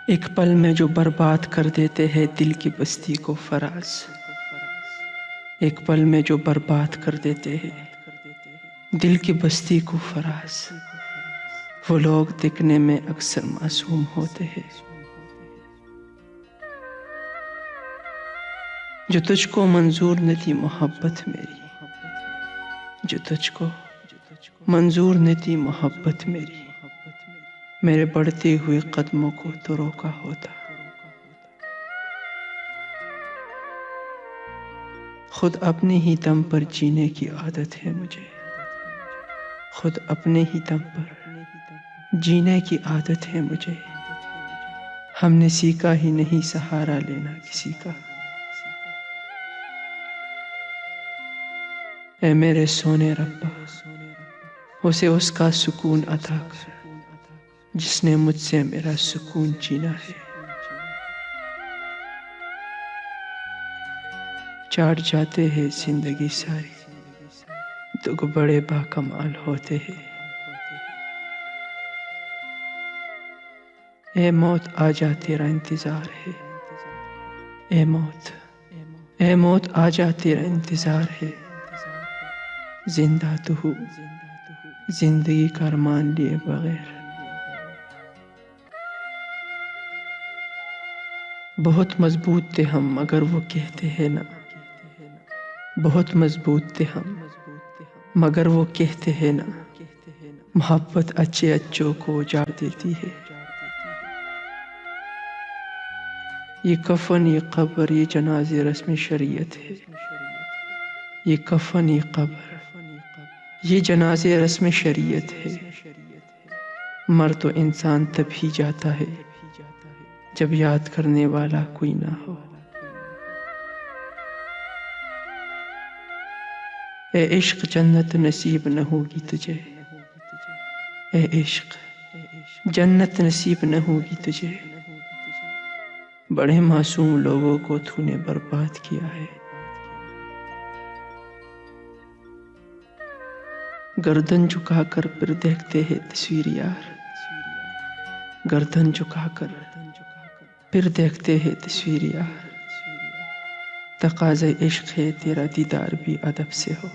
ایک پل میں جو برباد کر دیتے ہیں دل کی بستی کو فراز، ایک پل میں جو برباد کر دیتے ہیں دل کی بستی کو فراز، وہ لوگ دکھنے میں اکثر معصوم ہوتے ہیں جو تجھ کو منظور نہ تھی محبت میری، جو تجھ کو منظور نہ تھی محبت میری، میرے بڑھتے ہوئے قدموں کو تو روکا ہوتا۔ خود اپنے ہی دم پر جینے کی عادت ہے مجھے، خود اپنے ہی دم پر جینے کی عادت ہے مجھے، ہم نے سیکھا ہی نہیں سہارا لینا کسی کا۔ اے میرے سونے ربا، اسے اس کا سکون عطا کر جس نے مجھ سے میرا سکون چھینا ہے۔ چاٹ جاتے ہیں زندگی ساری، دکھ بڑے باکمال ہوتے ہیں۔ اے موت آ جا تیرا انتظار ہے، اے موت، اے موت آ جا تیرا انتظار ہے، زندہ تو ہو زندگی کا ارمان لیے بغیر۔ بہت مضبوط تھے ہم مگر وہ کہتے ہیں نا، بہت مضبوط تھے ہم مگر وہ کہتے ہیں نا، محبت اچھے اچھوں کو اجاڑ دیتی ہے۔ یہ کفن یہ قبر یہ جنازے رسم شریعت ہے، یہ کفن یہ قبر یہ جنازے رسم شریعت ہے۔ مر تو انسان تب ہی جاتا ہے جب یاد کرنے والا کوئی نہ ہو۔ اے عشق جنت نصیب نہ ہوگی تجھے، اے عشق جنت نصیب نہ ہوگی تجھے، بڑے معصوم لوگوں کو تو نے برباد کیا ہے۔ گردن جھکا کر پھر دیکھتے ہیں تصویر یار، گردن جھکا کر پھر دیکھتے ہیں تصویر یار، تقاضۂ عشق ہے تیرا دیدار بھی ادب سے ہو۔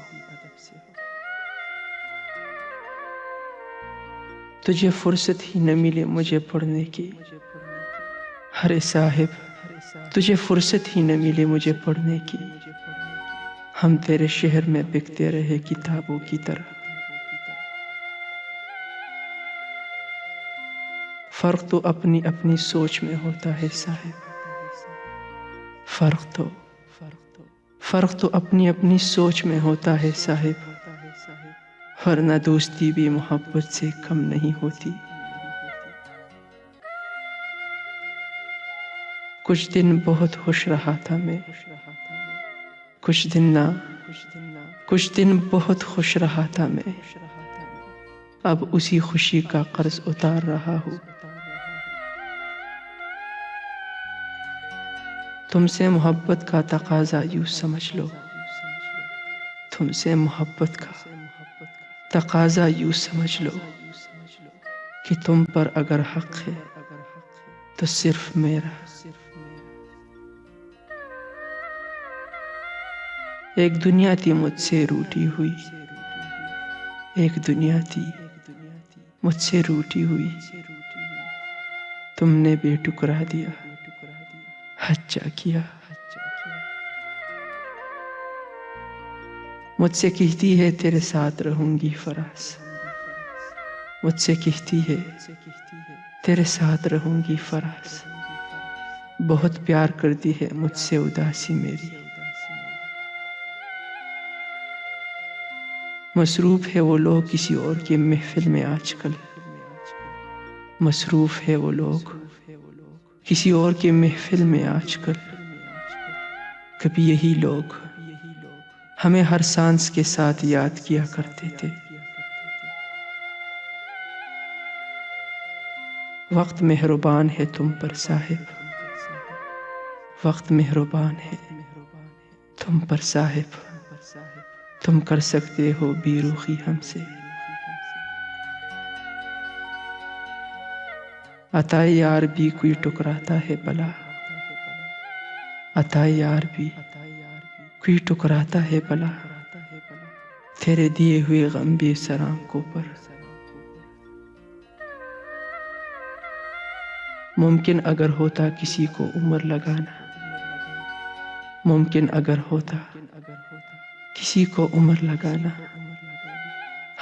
تجھے فرصت ہی نہ ملے مجھے پڑھنے کی، ہر صاحب تجھے فرصت ہی نہ ملے مجھے پڑھنے کی، ہم تیرے شہر میں بکتے رہے کتابوں کی طرح۔ فرق تو اپنی اپنی سوچ میں ہوتا ہے صاحب، فرق تو اپنی اپنی سوچ میں ہوتا ہے صاحب، ورنہ دوستی بھی محبت سے کم نہیں ہوتی۔ کچھ دن بہت خوش رہا تھا میں، کچھ دن بہت خوش رہا تھا میں، اب اسی خوشی کا قرض اتار رہا ہوں۔ تم سے محبت کا تقاضا یوں سمجھ لو، تم سے محبت کا تقاضا یوں سمجھ لو کہ تم پر اگر حق ہے تو صرف میرا۔ ایک دنیا تھی مجھ سے روٹھی ہوئی، ایک دنیا تھی مجھ سے روٹھی ہوئی، تم نے بھی ٹکرا دیا، اچھا کیا۔ مجھ سے کہتی ہے تیرے ساتھ رہوں گی فراز، مجھ سے کہتی ہے تیرے ساتھ رہوں گی فراز، بہت پیار کرتی ہے مجھ سے اداسی میری۔ مصروف ہے وہ لوگ کسی اور کی محفل میں آج کل، مصروف ہے وہ لوگ کسی اور کی محفل میں آج کل، کبھی یہی لوگ ہمیں ہر سانس کے ساتھ یاد کیا کرتے تھے۔ وقت مہربان ہے تم پر صاحب، وقت مہربان ہے تم پر صاحب، تم کر سکتے ہو بے رخی ہم سے۔ عطا یار بھی کوئی ٹکراتا ہے بلا، عطا یار بھی کوئی ٹکراتا ہے بلا، تیرے دیے ہوئے غم بھی سر آنکھوں پر۔ ممکن اگر ہوتا کسی کو عمر لگانا، ممکن اگر ہوتا کسی کو عمر لگانا،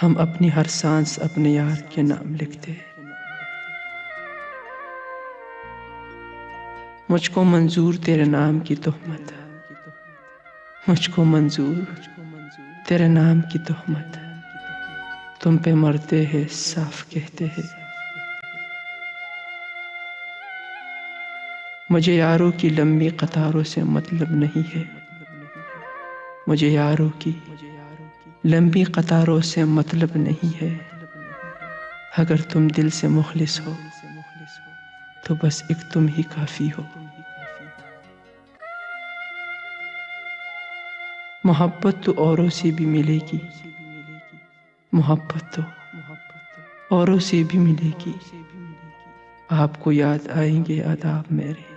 ہم اپنی ہر سانس اپنے یار کے نام لکھتے۔ مجھ کو منظور تیرے نام کی تہمت، مجھ کو منظور تیرے نام کی تہمت، تم پہ مرتے ہیں صاف کہتے ہیں۔ مجھے یاروں کی لمبی قطاروں سے مطلب نہیں ہے، مجھے یاروں کی لمبی قطاروں سے مطلب نہیں ہے، اگر تم دل سے مخلص ہو تو بس ایک تم ہی کافی ہو۔ محبت تو اوروں سے بھی ملے گی، محبت تو اوروں سے بھی ملے گی، آپ کو یاد آئیں گے آداب میرے۔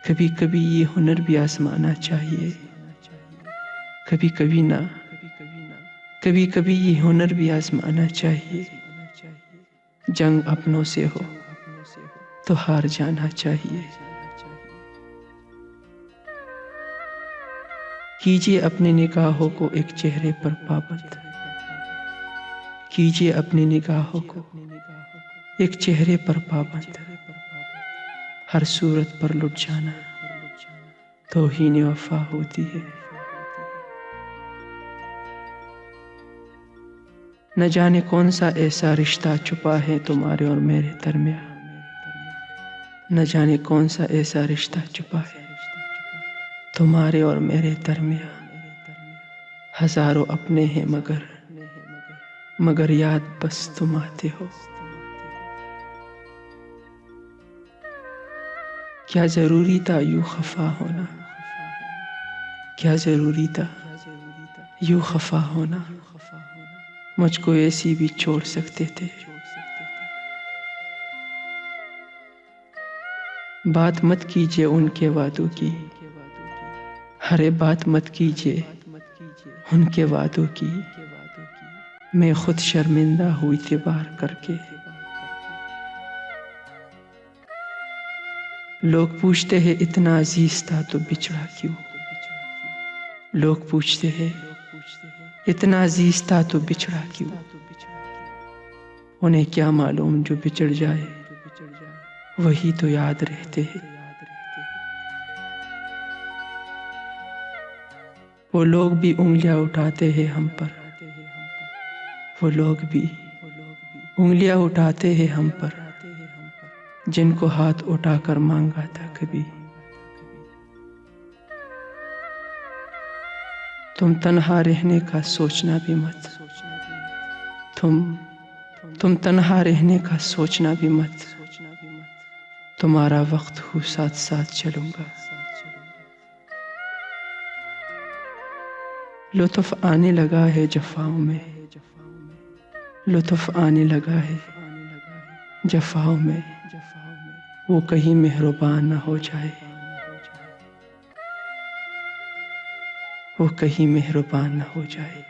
کبھی کبھی یہ ہنر بھی آزمانا چاہیے، کبھی کبھی نہ، کبھی کبھی یہ ہنر بھی آزمانا چاہیے۔ جنگ اپنوں سے ہو تو ہار جانا چاہیے۔ کیجیے اپنی نگاہوں کو ایک چہرے پر پابند، کیجیے اپنی نگاہوں کو ایک چہرے پر پابند، ہر صورت پر لٹ جانا توہین وفا ہوتی ہے۔ نہ جانے کون سا ایسا رشتہ چھپا ہے تمہارے اور میرے درمیان، نہ جانے کون سا ایسا رشتہ چھپا ہے تمہارے اور میرے درمیان۔ ہزاروں اپنے ہیں مگر یاد بس تم آتے ہو۔ کیا ضروری تھا یوں خفا ہونا، کیا ضروری تھا یوں خفا ہونا، مجھ کو ایسی بھی چھوڑ سکتے تھے۔ بات مت کیجیے ان کے وعدوں کی، ارے بات مت کیجیے ان کے وعدوں کی، میں خود شرمندہ ہوں اعتبار کر کے۔ لوگ پوچھتے ہیں اتنا عزیز تھا تو بچھڑا کیوں، لوگ پوچھتے ہیں اتنا عزیز تھا تو بچھڑا کیوں، انہیں کیا معلوم جو بچھڑ جائے وہی تو یاد رہتے ہیں۔ وہ لوگ بھی انگلیاں اٹھاتے ہیں ہم پر، وہ لوگ بھی انگلیاں اٹھاتے ہیں ہم پر، جن کو ہاتھ اٹھا کر مانگا تھا کبھی۔ تم تنہا رہنے کا سوچنا بھی مت، تم تنہا رہنے کا سوچنا بھی مت، تمہارا وقت ہو ساتھ ساتھ چلوں گا۔ لطف آنے لگا ہے جفاؤں میں، لطف آنے لگا ہے جفاؤں میں، وہ کہیں مہربان نہ ہو جائے، وہ کہیں مہربان نہ ہو جائے۔